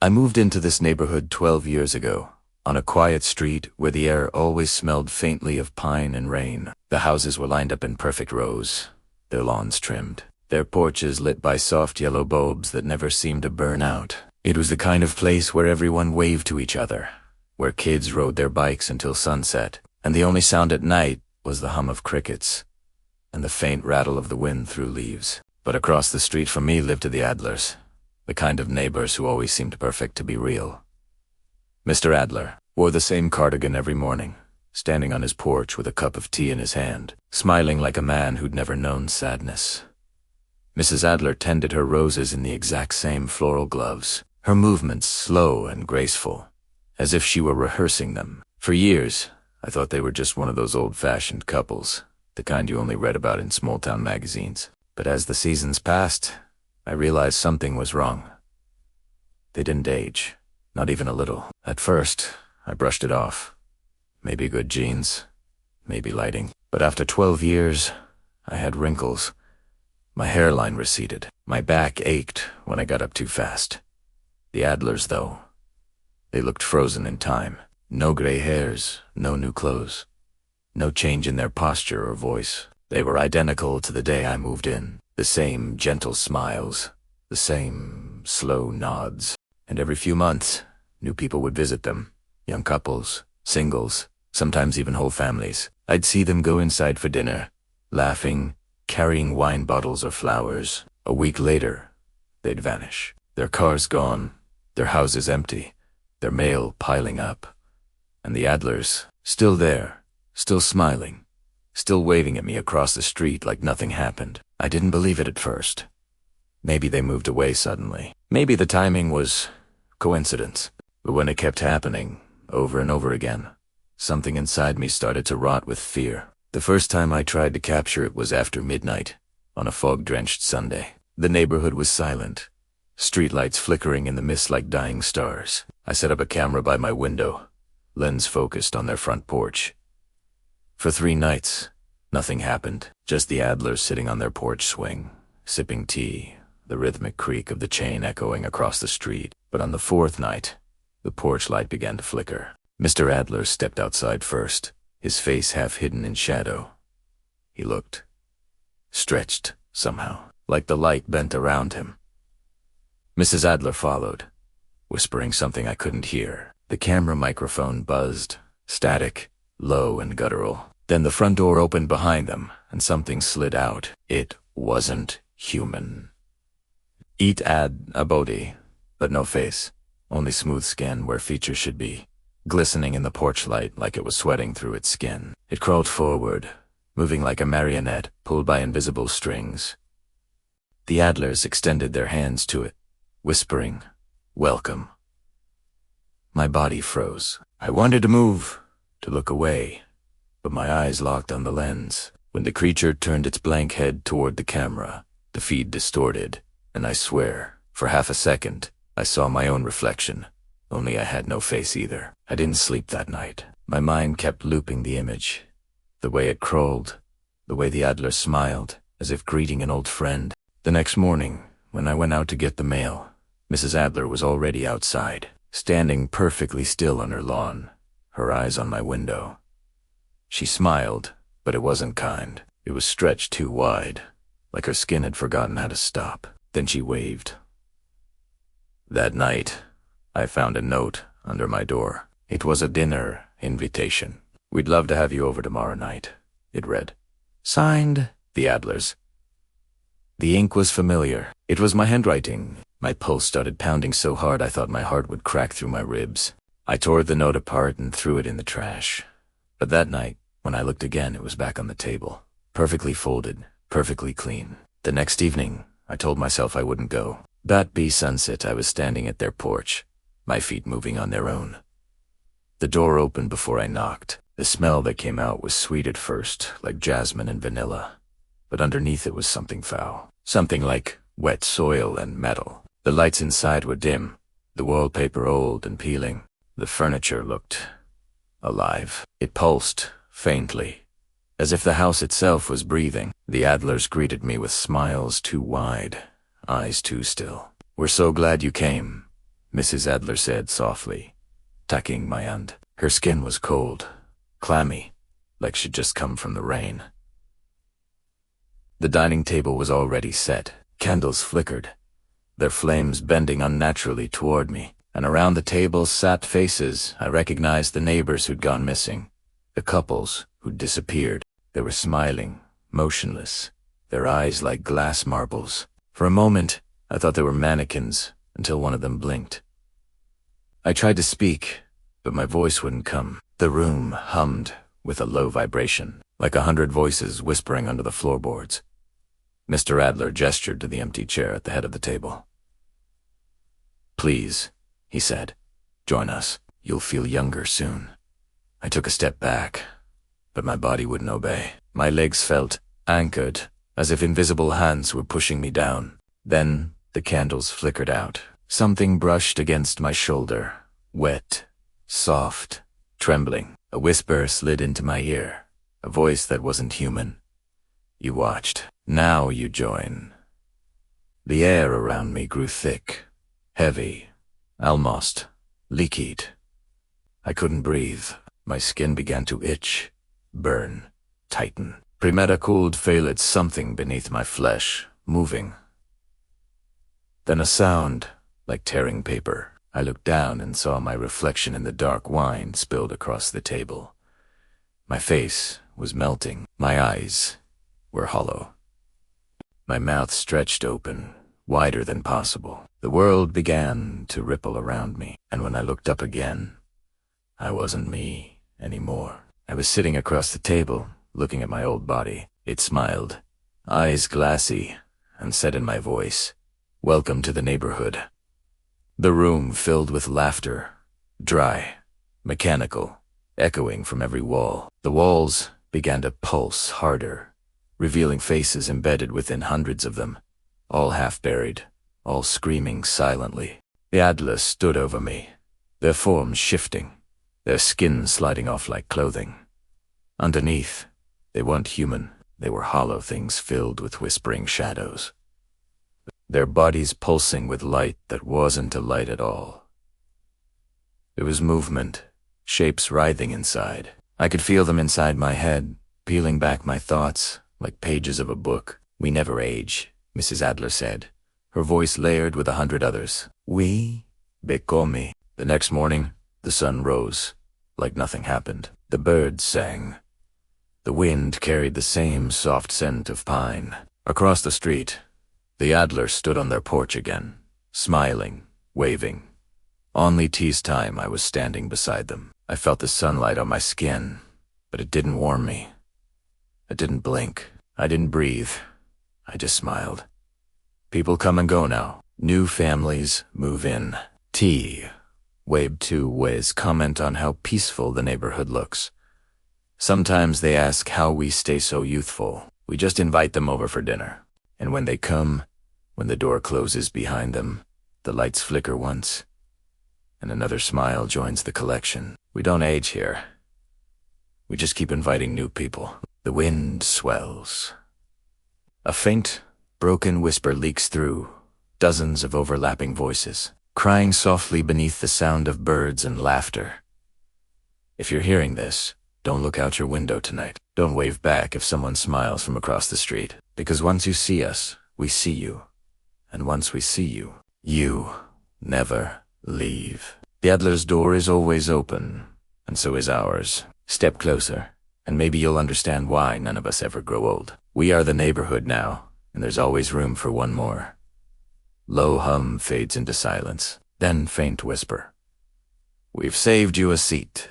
I moved into this neighborhood 12 years ago, on a quiet street where the air always smelled faintly of pine and rain. The houses were lined up in perfect rows, their lawns trimmed, their porches lit by soft yellow bulbs that never seemed to burn out. It was the kind of place where everyone waved to each other, where kids rode their bikes until sunset, and the only sound at night was the hum of crickets and the faint rattle of the wind through leaves. But across the street from me lived the Adlers, the kind of neighbors who always seemed perfect to be real. Mr. Adler wore the same cardigan every morning, standing on his porch with a cup of tea in his hand, smiling like a man who'd never known sadness. Mrs. Adler tended her roses in the exact same floral gloves, her movements slow and graceful, as if she were rehearsing them. For years, I thought they were just one of those old-fashioned couples, the kind you only read about in small-town magazines. But as the seasons passed, I realized something was wrong. They didn't age, not even a little. At first, I brushed it off. Maybe good genes, maybe lighting. But after 12 years, I had wrinkles. My hairline receded. My back ached when I got up too fast. The Adlers, though, they looked frozen in time. No gray hairs, no new clothes, no change in their posture or voice. They were identical to the day I moved in. The same gentle smiles, the same slow nods. And every few months, new people would visit them. Young couples, singles, sometimes even whole families. I'd see them go inside for dinner, laughing, carrying wine bottles or flowers. A week later, they'd vanish. Their cars gone, their houses empty, their mail piling up. And the Adlers, still there, still smiling, still waving at me across the street like nothing happened. I didn't believe it at first. Maybe they moved away suddenly. Maybe the timing was coincidence. But when it kept happening, over and over again, something inside me started to rot with fear. The first time I tried to capture it was after midnight, on a fog-drenched Sunday. The neighborhood was silent, streetlights flickering in the mist like dying stars. I set up a camera by my window, lens focused on their front porch. For 3 nights, nothing happened, just the Adlers sitting on their porch swing, sipping tea, the rhythmic creak of the chain echoing across the street. But on the 4th night, the porch light began to flicker. Mr. Adler stepped outside first, his face half hidden in shadow. He looked stretched, somehow, like the light bent around him. Mrs. Adler followed, whispering something I couldn't hear. The camera microphone buzzed, static, low and guttural. Then the front door opened behind them, and something slid out. It wasn't human. It had a body, but no face, only smooth skin where features should be, glistening in the porch light like it was sweating through its skin. It crawled forward, moving like a marionette pulled by invisible strings. The Adlers extended their hands to it, whispering, "Welcome." My body froze. I wanted to move, to look away, but my eyes locked on the lens. When the creature turned its blank head toward the camera, the feed distorted, and I swear, for half a second, I saw my own reflection, only I had no face either. I didn't sleep that night. My mind kept looping the image, the way it crawled, the way the Adler smiled, as if greeting an old friend. The next morning, when I went out to get the mail, Mrs. Adler was already outside, standing perfectly still on her lawn, her eyes on my window. She smiled, but it wasn't kind. It was stretched too wide, like her skin had forgotten how to stop. Then she waved. That night, I found a note under my door. It was a dinner invitation. "We'd love to have you over tomorrow night," it read. Signed, the Adlers. The ink was familiar. It was my handwriting. My pulse started pounding so hard I thought my heart would crack through my ribs. I tore the note apart and threw it in the trash. But that night, when I looked again, it was back on the table, perfectly folded, perfectly clean. The next evening, I told myself I wouldn't go. That be sunset, I was standing at their porch, my feet moving on their own. The door opened before I knocked. The smell that came out was sweet at first, like jasmine and vanilla. But underneath it was something foul. Something like wet soil and metal. The lights inside were dim, the wallpaper old and peeling. The furniture looked alive. It pulsed, faintly, as if the house itself was breathing. The Adlers greeted me with smiles too wide, eyes too still. "We're so glad you came," Mrs. Adler said softly, tucking my hand. Her skin was cold, clammy, like she'd just come from the rain. The dining table was already set. Candles flickered, their flames bending unnaturally toward me, and around the table sat faces. I recognized the neighbors who'd gone missing, the couples who'd disappeared. They were smiling, motionless, their eyes like glass marbles. For a moment, I thought they were mannequins, until one of them blinked. I tried to speak, but my voice wouldn't come. The room hummed with a low vibration, like 100 voices whispering under the floorboards. Mr. Adler gestured to the empty chair at the head of the table. "Please," he said, "join us. You'll feel younger soon." I took a step back, but my body wouldn't obey. My legs felt anchored, as if invisible hands were pushing me down. Then the candles flickered out. Something brushed against my shoulder, wet, soft, trembling. A whisper slid into my ear, a voice that wasn't human. "You watched. Now you join." The air around me grew thick, heavy, almost leaky. I couldn't breathe. My skin began to itch, burn, tighten. Premedicated felt something beneath my flesh, moving. Then a sound, like tearing paper. I looked down and saw my reflection in the dark wine spilled across the table. My face was melting. My eyes were hollow. My mouth stretched open, wider than possible. The world began to ripple around me, and when I looked up again, I wasn't me anymore. I was sitting across the table, looking at my old body. It smiled, eyes glassy, and said in my voice, "Welcome to the neighborhood." The room filled with laughter, dry, mechanical, echoing from every wall. The walls began to pulse harder, revealing faces embedded within hundreds of them, all half-buried, all screaming silently. The Adlers stood over me, their forms shifting, their skin sliding off like clothing. Underneath, they weren't human. They were hollow things filled with whispering shadows, their bodies pulsing with light that wasn't a light at all. There was movement, shapes writhing inside. I could feel them inside my head, peeling back my thoughts like pages of a book. "We never age," Mrs. Adler said, her voice layered with 100 others. "We become." The next morning, the sun rose, like nothing happened. The birds sang. The wind carried the same soft scent of pine. Across the street, the Adlers stood on their porch again, smiling, waving. Only tea's time I was standing beside them. I felt the sunlight on my skin, but it didn't warm me. I didn't blink. I didn't breathe. I just smiled. People come and go now. New families move in. T. waved two ways comment on how peaceful the neighborhood looks. Sometimes they ask how we stay so youthful. We just invite them over for dinner. And when they come, when the door closes behind them, the lights flicker once, and another smile joins the collection. We don't age here. We just keep inviting new people. The wind swells. A faint, broken whisper leaks through, dozens of overlapping voices, crying softly beneath the sound of birds and laughter. If you're hearing this, don't look out your window tonight. Don't wave back if someone smiles from across the street, because once you see us, we see you. And once we see you, you never leave. The Adler's door is always open, and so is ours. Step closer, and maybe you'll understand why none of us ever grow old. We are the neighborhood now, and there's always room for one more. Low hum fades into silence, then faint whisper. "We've saved you a seat."